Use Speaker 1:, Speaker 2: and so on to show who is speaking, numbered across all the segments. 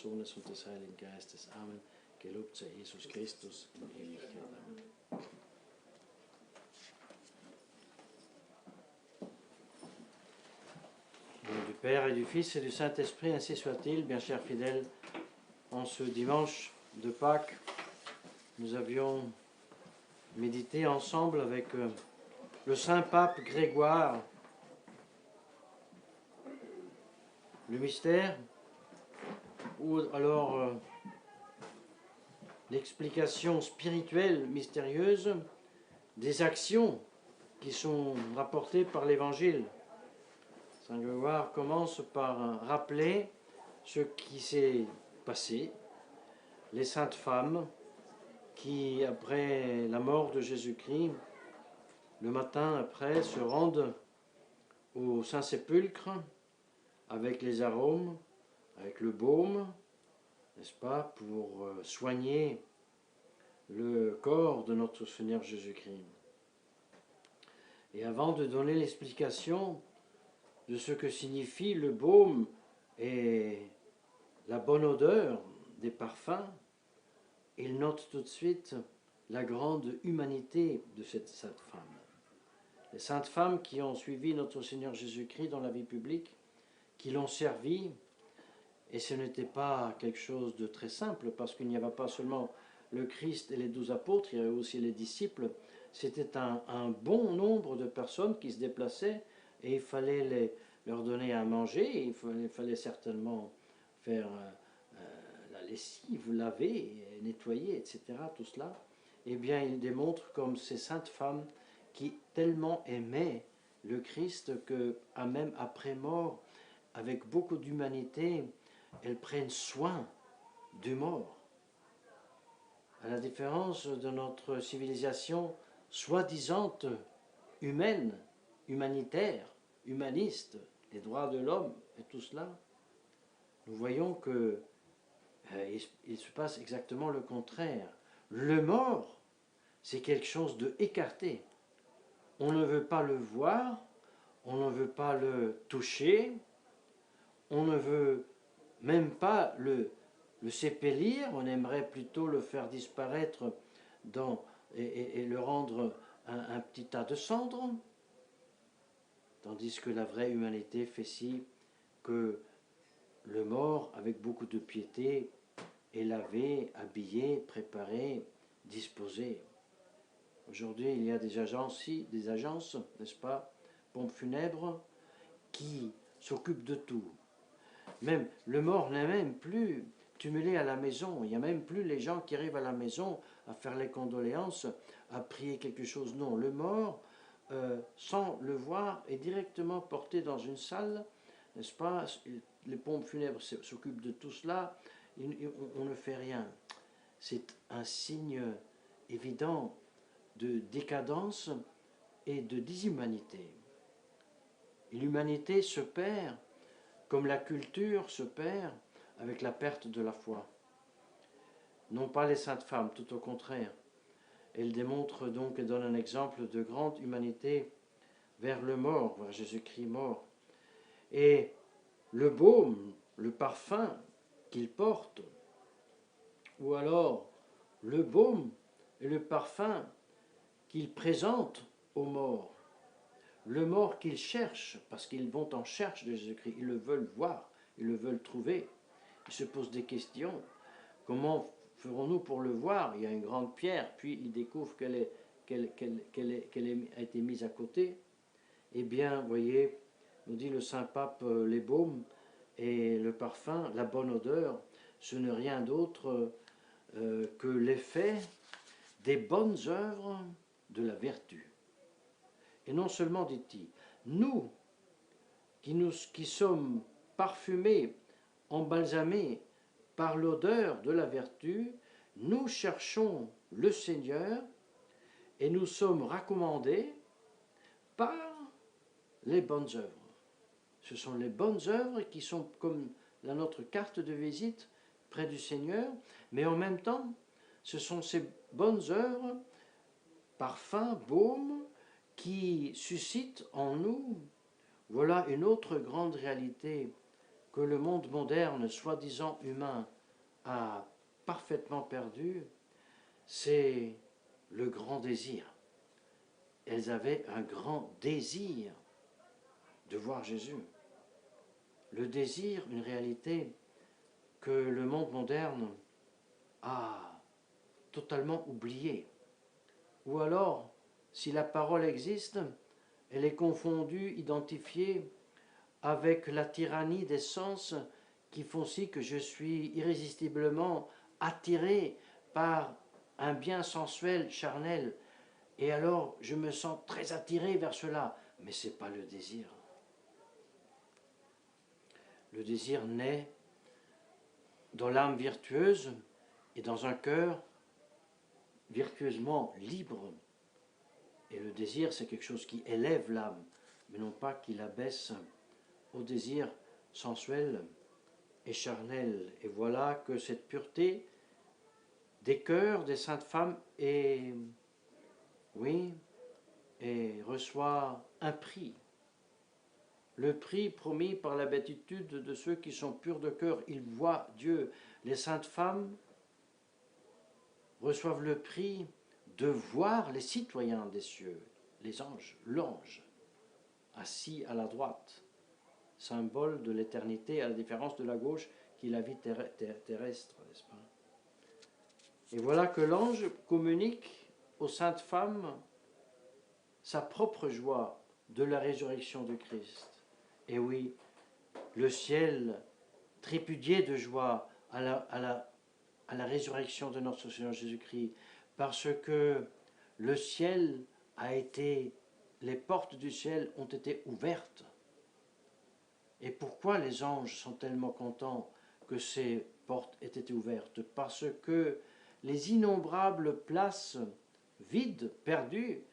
Speaker 1: Sohnes und des Heiligen Geistes. Amen. Gelobt sei Jesus Christus in Ewigkeit. Amen. Au nom du Père et du Fils et du Saint-Esprit, ainsi soit-il. Bien chers fidèles, en ce dimanche de Pâques, nous avions médité ensemble avec le Saint-Pape Grégoire le mystère, ou alors l'explication spirituelle mystérieuse des actions qui sont rapportées par l'Évangile. Saint Grégoire commence par rappeler ce qui s'est passé, les saintes femmes qui, après la mort de Jésus-Christ, le matin après, se rendent au Saint-Sépulcre avec les arômes, avec le baume, n'est-ce pas, pour soigner le corps de notre Seigneur Jésus-Christ. Et avant de donner l'explication de ce que signifie le baume et la bonne odeur des parfums, il note tout de suite la grande humanité de cette sainte femme. Les saintes femmes qui ont suivi notre Seigneur Jésus-Christ dans la vie publique, qui l'ont servi, et ce n'était pas quelque chose de très simple, parce qu'il n'y avait pas seulement le Christ et les 12 apôtres, il y avait aussi les disciples. C'était un bon nombre de personnes qui se déplaçaient, et il fallait leur donner à manger, il fallait certainement faire la lessive, laver, nettoyer, etc., tout cela. Eh bien, il démontre comme ces saintes femmes qui tellement aimaient le Christ que, même après mort, avec beaucoup d'humanité, elles prennent soin du mort. À la différence de notre civilisation soi-disant humaine, humanitaire, humaniste, les droits de l'homme et tout cela, nous voyons que il se passe exactement le contraire. Le mort, c'est quelque chose de écarté. On ne veut pas le voir, on ne veut pas le toucher, on ne veut même pas le sépellir, on aimerait plutôt le faire disparaître et le rendre un petit tas de cendres, tandis que la vraie humanité fait si que le mort, avec beaucoup de piété, est lavé, habillé, préparé, disposé. Aujourd'hui, il y a des agences, n'est-ce pas, pompes funèbres, qui s'occupent de tout. Même le mort n'est même plus tumulé à la maison. Il n'y a même plus les gens qui arrivent à la maison à faire les condoléances, à prier quelque chose. Non, le mort, sans le voir, est directement porté dans une salle, n'est-ce pas? Les pompes funèbres s'occupent de tout cela. On ne fait rien. C'est un signe évident de décadence et de déshumanité. Et l'humanité se perd, comme la culture se perd avec la perte de la foi. Non pas les saintes femmes, tout au contraire. Elles démontrent donc et donnent un exemple de grande humanité vers le mort, vers Jésus-Christ mort. Et le baume, le parfum qu'ils portent, ou alors le baume et le parfum qu'ils présentent aux morts, le mort qu'ils cherchent, parce qu'ils vont en cherche de Jésus-Christ, ils le veulent voir, ils le veulent trouver, ils se posent des questions, comment ferons-nous pour le voir? Il y a une grande pierre, puis ils découvrent qu'elle a été mise à côté. Eh bien, voyez, nous dit le Saint-Pape, les baumes et le parfum, la bonne odeur, ce n'est rien d'autre que l'effet des bonnes œuvres de la vertu. Et non seulement, dit-il, nous qui sommes parfumés, embalsamés par l'odeur de la vertu, nous cherchons le Seigneur et nous sommes recommandés par les bonnes œuvres. Ce sont les bonnes œuvres qui sont comme notre carte de visite près du Seigneur, mais en même temps, ce sont ces bonnes œuvres, parfums, baumes, qui suscitent en nous, voilà une autre grande réalité que le monde moderne, soi-disant humain, a parfaitement perdu, c'est le grand désir. Elles avaient un grand désir de voir Jésus. Le désir, une réalité que le monde moderne a totalement oubliée. Ou alors, si la parole existe, elle est confondue, identifiée avec la tyrannie des sens qui font si que je suis irrésistiblement attiré par un bien sensuel, charnel, et alors je me sens très attiré vers cela, mais ce n'est pas le désir. Le désir naît dans l'âme virtueuse et dans un cœur virtueusement libre. Et le désir, c'est quelque chose qui élève l'âme, mais non pas qui l'abaisse au désir sensuel et charnel. Et voilà que cette pureté des cœurs des saintes femmes est, oui, et reçoit un prix. Le prix promis par la béatitude de ceux qui sont purs de cœur, ils voient Dieu. Les saintes femmes reçoivent le prix de voir les citoyens des cieux, les anges, l'ange, assis à la droite, symbole de l'éternité, à la différence de la gauche qui est la vie terrestre, n'est-ce pas? Et voilà que l'ange communique aux saintes femmes sa propre joie de la résurrection de Christ. Et oui, le ciel tripudiait de joie à la résurrection de notre Seigneur Jésus-Christ, parce que le ciel a été, les portes du ciel ont été ouvertes. Et pourquoi les anges sont tellement contents que ces portes aient été ouvertes? Parce que les innombrables places vides, perdues,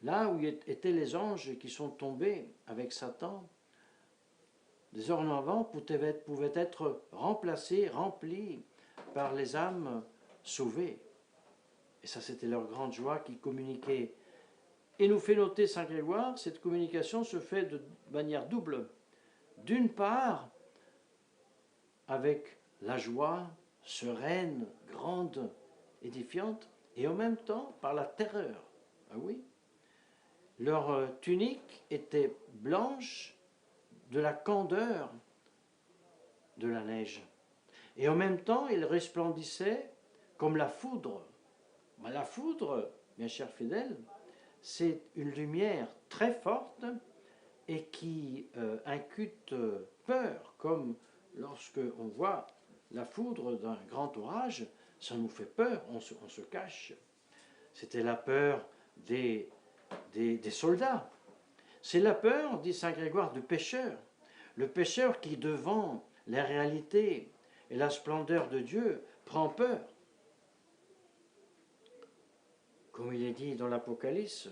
Speaker 1: là où étaient les anges qui sont tombés avec Satan, désormais pouvaient être remplacés, remplis par les âmes sauvées. Et ça, c'était leur grande joie qu'ils communiquaient. Et nous fait noter Saint Grégoire, cette communication se fait de manière double. D'une part, avec la joie sereine, grande, édifiante, et en même temps par la terreur. Ah oui, leur tunique était blanche de la candeur de la neige. Et en même temps, il resplendissait comme la foudre. La foudre, mes chers fidèles, c'est une lumière très forte et qui incute peur, comme lorsque on voit la foudre d'un grand orage, ça nous fait peur, on se cache. C'était la peur des soldats. C'est la peur, dit saint Grégoire, du pécheur. Le pécheur qui, devant la réalité et la splendeur de Dieu, prend peur. Comme il est dit dans l'Apocalypse,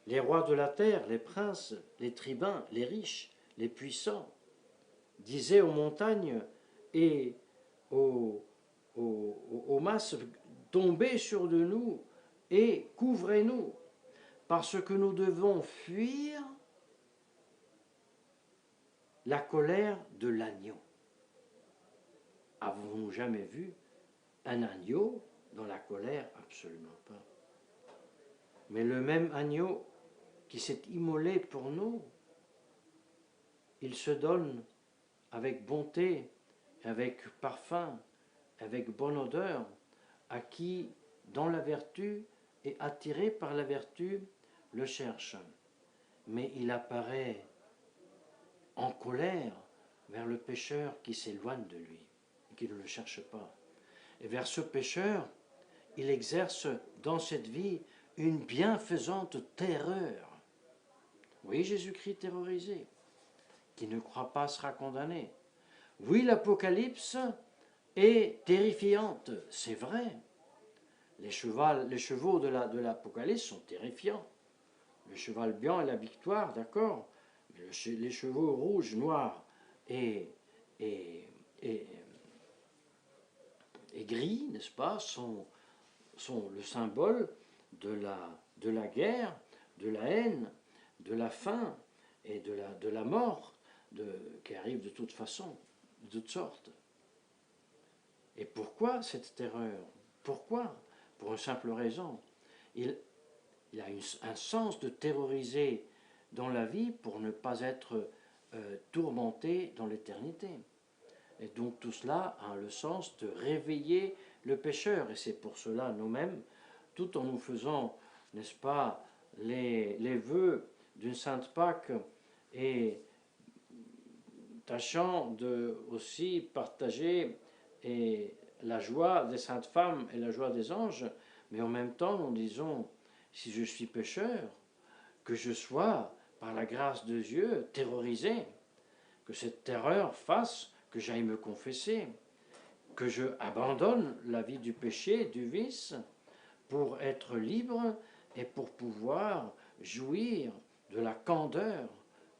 Speaker 1: les rois de la terre, les princes, les tribuns, les riches, les puissants, disaient aux montagnes et aux masses, tombez sur de nous et couvrez-nous, parce que nous devons fuir la colère de l'agneau. Avons-nous jamais vu un agneau dans la colère? Absolument pas. Mais le même agneau qui s'est immolé pour nous, il se donne avec bonté, avec parfum, avec bonne odeur, à qui, dans la vertu, est attiré par la vertu, le cherche. Mais il apparaît en colère vers le pécheur qui s'éloigne de lui, et qui ne le cherche pas. Et vers ce pécheur, il exerce dans cette vie une bienfaisante terreur. Oui, Jésus-Christ terrorisé, qui ne croit pas sera condamné. Oui, l'Apocalypse est terrifiante, c'est vrai. Les chevaux de l'Apocalypse sont terrifiants. Le cheval blanc et la victoire, d'accord, mais les chevaux rouges, noirs et gris, n'est-ce pas, sont le symbole de la guerre, de la haine, de la faim et de la mort, qui arrivent de toute façon, de toutes sortes. Et pourquoi cette terreur? Pourquoi? Pour une simple raison. Il a un sens de terroriser dans la vie pour ne pas être tourmenté dans l'éternité. Et donc tout cela a le sens de réveiller le pécheur. Et c'est pour cela nous-mêmes, tout en nous faisant, n'est-ce pas, les vœux d'une sainte Pâque et tâchant de aussi partager la joie des saintes femmes et la joie des anges, mais en même temps nous disons, si je suis pécheur, que je sois, par la grâce de Dieu, terrorisé, que cette terreur fasse que j'aille me confesser, que je abandonne la vie du péché, du vice, pour être libre et pour pouvoir jouir de la candeur,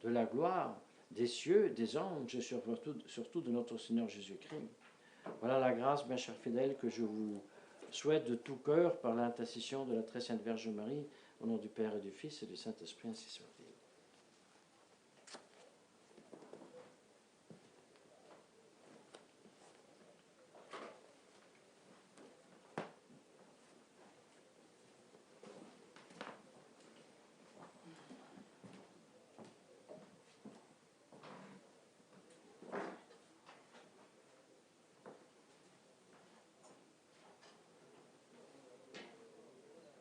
Speaker 1: de la gloire des cieux, des anges et surtout de notre Seigneur Jésus-Christ. Voilà la grâce, bien chers fidèles, que je vous souhaite de tout cœur par l'intercession de la très sainte Vierge Marie, au nom du Père et du Fils et du Saint-Esprit, ainsi soit-il.